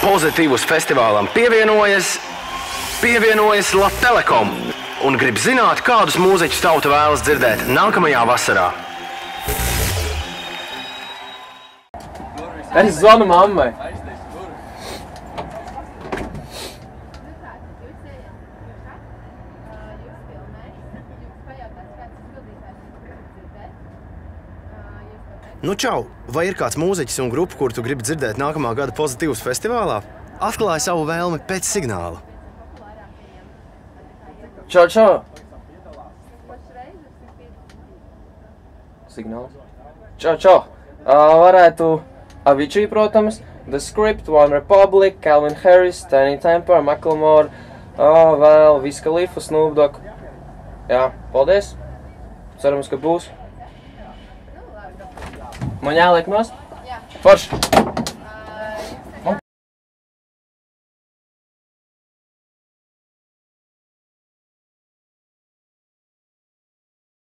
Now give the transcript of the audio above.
Pozitīvus festivālam pievienojas Latelekom un grib zināt, kādus mūziķus tauta vēlas dzirdēt nākamajā vasarā. Es zvanu mammai. Nu čau, vai ir kāds mūziķis un grupa, kur tu gribi dzirdēt nākamā gada Pozitīvus festivālā? Atklāj savu vēlmi pēc signāla. Čau, čau! Signāls? Čau, čau! Varētu Avicii, protams, The Script, One Republic, Calvin Harris, Tiny Temper, Macklemore, vēl Wiz Khalifa, Snoop Dogg. Jā, paldies! Cerams, ka būs. Man jāliek nost? Jā. Forši!